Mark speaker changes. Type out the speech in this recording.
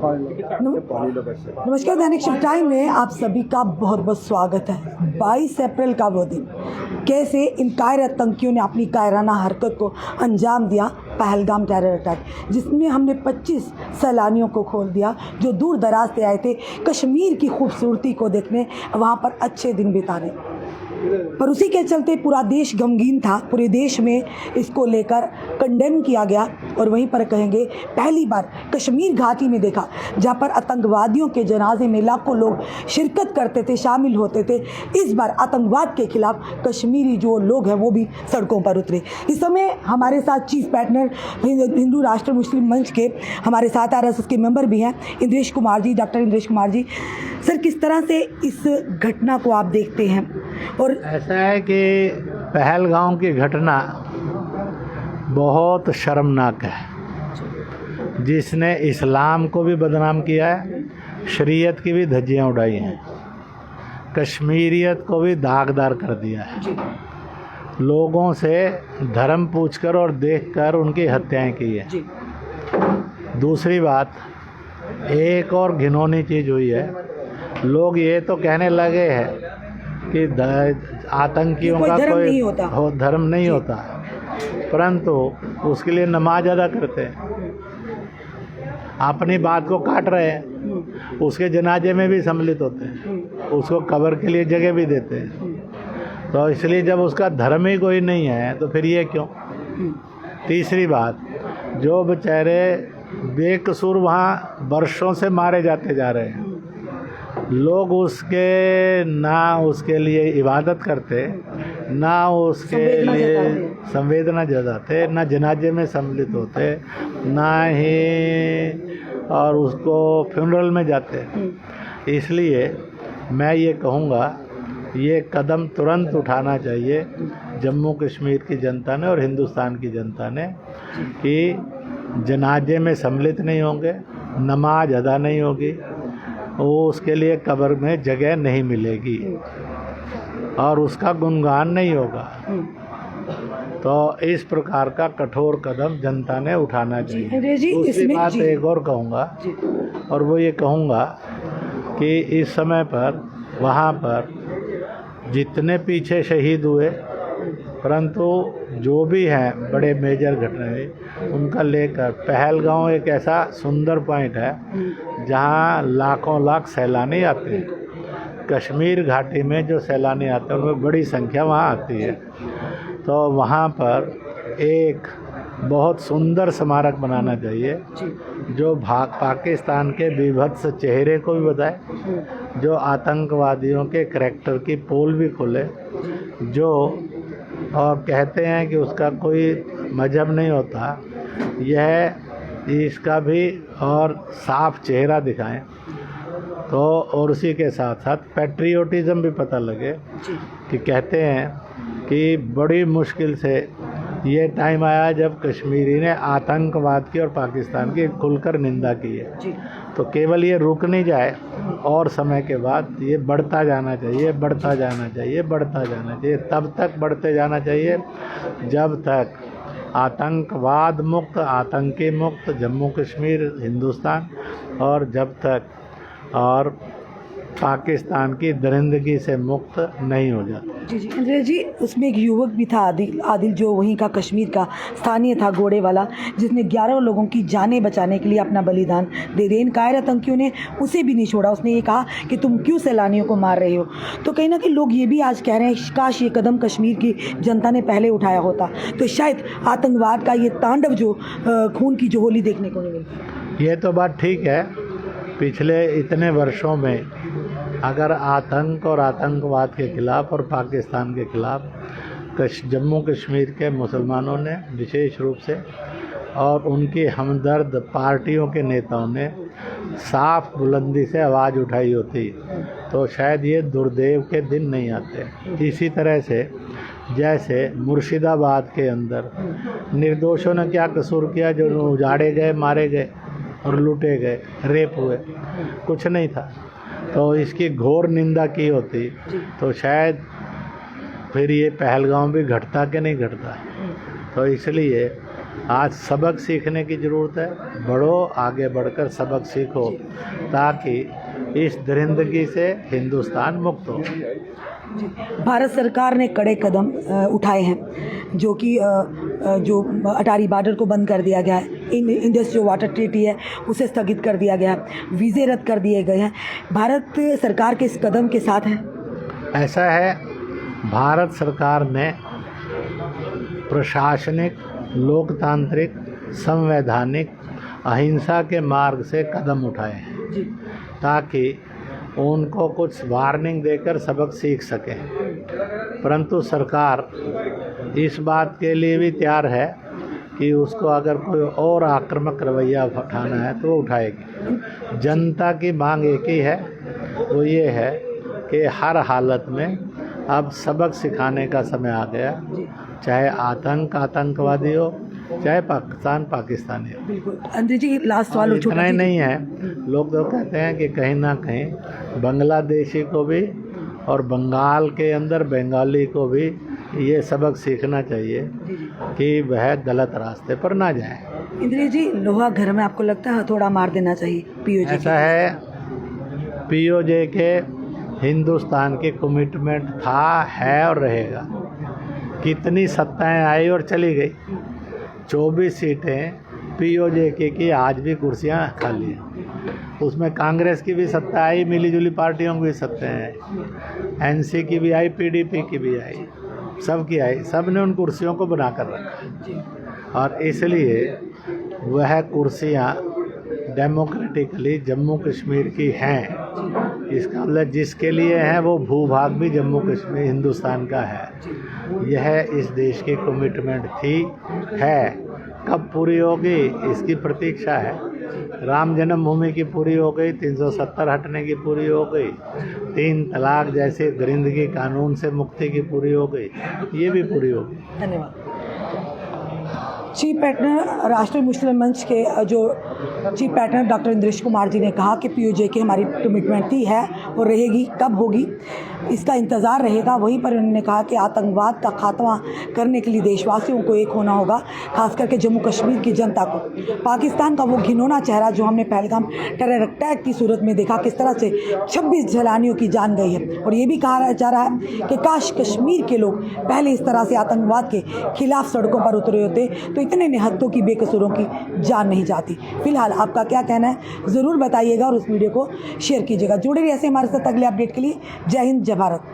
Speaker 1: नमस्कार, दैनिक शिव टाइम में आप सभी का बहुत बहुत स्वागत है। 22 अप्रैल का वो दिन, कैसे इन कायर आतंकियों ने अपनी कायराना हरकत को अंजाम दिया, पहलगाम टेरर अटैक, जिसमें हमने 25 सैलानियों को खोल दिया जो दूर दराज से आए थे कश्मीर की खूबसूरती को देखने, वहाँ पर अच्छे दिन बिताने। पर उसी के चलते पूरा देश गमगीन था। पूरे देश में इसको लेकर कंडेम किया गया और वहीं पर कहेंगे पहली बार कश्मीर घाटी में देखा जहां पर आतंकवादियों के जनाजे में लाखों लोग शिरकत करते थे, शामिल होते थे। इस बार आतंकवाद के खिलाफ कश्मीरी जो लोग हैं वो भी सड़कों पर उतरे। इस समय हमारे साथ चीफ पार्टनर हिंदू राष्ट्र मुस्लिम मंच के हमारे साथ RSS के मेंबर भी हैं इंद्रेश कुमार जी, डॉक्टर इंद्रेश कुमार जी। सर, किस तरह से इस घटना को आप देखते हैं? और
Speaker 2: ऐसा है कि पहलगाम की घटना बहुत शर्मनाक है, जिसने इस्लाम को भी बदनाम किया है, शरीयत की भी धज्जियाँ उड़ाई हैं, कश्मीरियत को भी दागदार कर दिया है, लोगों से धर्म पूछकर और देखकर उनकी हत्याएं की है। दूसरी बात, एक और घिनौनी चीज़ हुई है, लोग ये तो कहने लगे हैं कि आतंकियों का कोई धर्म नहीं होता, परंतु उसके लिए नमाज अदा करते हैं, अपनी बात को काट रहे हैं, उसके जनाजे में भी सम्मिलित होते हैं, उसको कब्र के लिए जगह भी देते हैं। तो इसलिए जब उसका धर्म ही कोई नहीं है तो फिर ये क्यों? तीसरी बात, जो बेचारे बेकसूर वहाँ वर्षों से मारे जाते जा रहे हैं, लोग उसके लिए इबादत करते, ना उसके लिए संवेदना जताते, ना जनाजे में सम्मिलित होते, ना ही और उसको फ्यूनरल में जाते। इसलिए मैं ये कहूँगा, ये कदम तुरंत उठाना चाहिए जम्मू कश्मीर की जनता ने और हिंदुस्तान की जनता ने कि जनाजे में सम्मिलित नहीं होंगे, नमाज अदा नहीं होगी, वो उसके लिए कब्र में जगह नहीं मिलेगी और उसका गुणगान नहीं होगा। तो इस प्रकार का कठोर कदम जनता ने उठाना चाहिए। दूसरी बात एक और कहूँगा, और वो ये कहूँगा कि इस समय पर वहाँ पर जितने पीछे शहीद हुए, परंतु जो भी हैं बड़े मेजर घटनाएं, उनका लेकर पहलगाम एक ऐसा सुंदर पॉइंट है जहां लाखों लाख सैलानी आते हैं। कश्मीर घाटी में जो सैलानी आते हैं उनमें बड़ी संख्या वहां आती है। तो वहां पर एक बहुत सुंदर स्मारक बनाना चाहिए जो पाकिस्तान के विभत्स चेहरे को भी बताए, जो आतंकवादियों के करैक्टर की पोल भी खोले, जो और कहते हैं कि उसका कोई मजहब नहीं होता, यह इसका भी और साफ चेहरा दिखाएं। तो और उसी के साथ साथ पैट्रियोटिज़म भी पता लगे कि कहते हैं कि बड़ी मुश्किल से ये टाइम आया जब कश्मीरी ने आतंकवाद की और पाकिस्तान की खुलकर निंदा की है। तो केवल ये रुक नहीं जाए और समय के बाद ये बढ़ता जाना चाहिए, बढ़ता जाना चाहिए, बढ़ता जाना चाहिए। तब तक बढ़ते जाना चाहिए जब तक आतंकवाद मुक्त, आतंकी मुक्त जम्मू कश्मीर हिंदुस्तान, और जब तक और पाकिस्तान की दरिंदगी से मुक्त नहीं हो जाता।
Speaker 1: जी इंद्रेश जी, उसमें एक युवक भी था, आदिल, जो वहीं का कश्मीर का स्थानीय था, घोड़े वाला, जिसने 11 लोगों की जानें बचाने के लिए अपना बलिदान दे दिया। इन कायर आतंकियों ने उसे भी नहीं छोड़ा। उसने ये कहा कि तुम क्यों सैलानियों को मार रहे हो। तो कहीं ना कहीं लोग ये भी आज कह रहे हैं काश ये कदम कश्मीर की जनता ने पहले उठाया होता तो शायद आतंकवाद का ये तांडव जो खून की जो होली देखने को नहीं मिलती।
Speaker 2: ये तो बात ठीक है, पिछले इतने वर्षों में अगर आतंक और आतंकवाद के खिलाफ और पाकिस्तान के खिलाफ जम्मू कश्मीर के मुसलमानों ने विशेष रूप से और उनकी हमदर्द पार्टियों के नेताओं ने साफ बुलंदी से आवाज़ उठाई होती तो शायद ये दुर्देव के दिन नहीं आते। इसी तरह से जैसे मुर्शिदाबाद के अंदर निर्दोषों ने क्या कसूर किया, जो उजाड़े गए, मारे गए और लूटे गए, रेप हुए, कुछ नहीं था। तो इसकी घोर निंदा की होती तो शायद फिर ये पहलगाम भी घटता कि नहीं घटता। तो इसलिए आज सबक सीखने की ज़रूरत है। बढ़ो, आगे बढ़कर सबक सीखो ताकि इस दरिंदगी से हिंदुस्तान मुक्त हो।
Speaker 1: भारत सरकार ने कड़े कदम उठाए हैं, जो कि जो अटारी बॉर्डर को बंद कर दिया गया है, इंडस जो वाटर ट्रीटी है उसे स्थगित कर दिया गया है, वीज़े रद्द कर दिए गए हैं। भारत सरकार के इस कदम के साथ है।
Speaker 2: ऐसा है, भारत सरकार ने प्रशासनिक, लोकतांत्रिक, संवैधानिक, अहिंसा के मार्ग से कदम उठाए हैं ताकि उनको कुछ वार्निंग देकर सबक सीख सकें। परंतु सरकार इस बात के लिए भी तैयार है कि उसको अगर कोई और आक्रामक रवैया उठाना है तो उठाएगी। जनता की मांग एक ही है, वो ये है कि हर हालत में अब सबक सिखाने का समय आ गया, चाहे आतंकवादी हो, चाहे पाकिस्तानी हो।
Speaker 1: बिल्कुल। अंदर जी लास्ट सवाल
Speaker 2: इतना ही नहीं है, लोग तो कहते हैं कि कहीं ना कहीं बांग्लादेशी को भी और बंगाल के अंदर बंगाली को भी ये सबक सीखना चाहिए कि वह गलत रास्ते पर ना जाए।
Speaker 1: इंद्र जी, लोहा घर में आपको लगता है हथौड़ा मार देना चाहिए पीओजे?
Speaker 2: ऐसा है, पीओजे के हिंदुस्तान की कमिटमेंट था, है और रहेगा। कितनी सत्ताएं आई और चली गई, 24 सीटें पीओजे की आज भी कुर्सियां खाली हैं। उसमें कांग्रेस की भी सत्ता आई, मिलीजुली पार्टियों की भी सत्ता है, एनसी की भी आई, पीडीपी की भी आई, सबकी आई, सब ने उन कुर्सियों को बना कर रखा और इसलिए वह कुर्सियां डेमोक्रेटिकली जम्मू कश्मीर की हैं। इसका मतलब जिसके लिए है वो भूभाग भी जम्मू कश्मीर हिंदुस्तान का है। यह इस देश की कमिटमेंट थी, है। कब पूरी होगी इसकी प्रतीक्षा है। राम जन्मभूमि की पूरी हो गई, 370 हटने की पूरी हो गई, 3 तलाक जैसे दरिंदगी कानून से मुक्ति की पूरी हो गई, ये भी पूरी होगी।
Speaker 1: धन्यवाद। चीफ पैटर्न राष्ट्रीय मुस्लिम मंच के जो chief patron doctor Indresh Kumar ji ने कहा कि पीओजे की हमारी कमिटमेंट थी, है और रहेगी। कब होगी इसका इंतज़ार रहेगा। वहीं पर उन्होंने कहा कि आतंकवाद का खात्मा करने के लिए देशवासियों को एक होना होगा, खास करके जम्मू कश्मीर की जनता को। पाकिस्तान का वो घिनौना चेहरा जो हमने पहलगाम टेरर अटैक की सूरत में देखा, किस तरह से 26 सैलानियों की जान गई है। और ये भी कहा जा रहा है कि काश कश्मीर के लोग पहले इस तरह से आतंकवाद के खिलाफ सड़कों पर उतरे होते तो इतने निहत्तों की, बेकसूरों की जान नहीं जाती। फिलहाल आपका क्या कहना है ज़रूर बताइएगा और उस वीडियो को शेयर कीजिएगा। जुड़े रहिए ऐसे हमारे साथ अगले अपडेट के लिए। जय हिंद, जय भारत।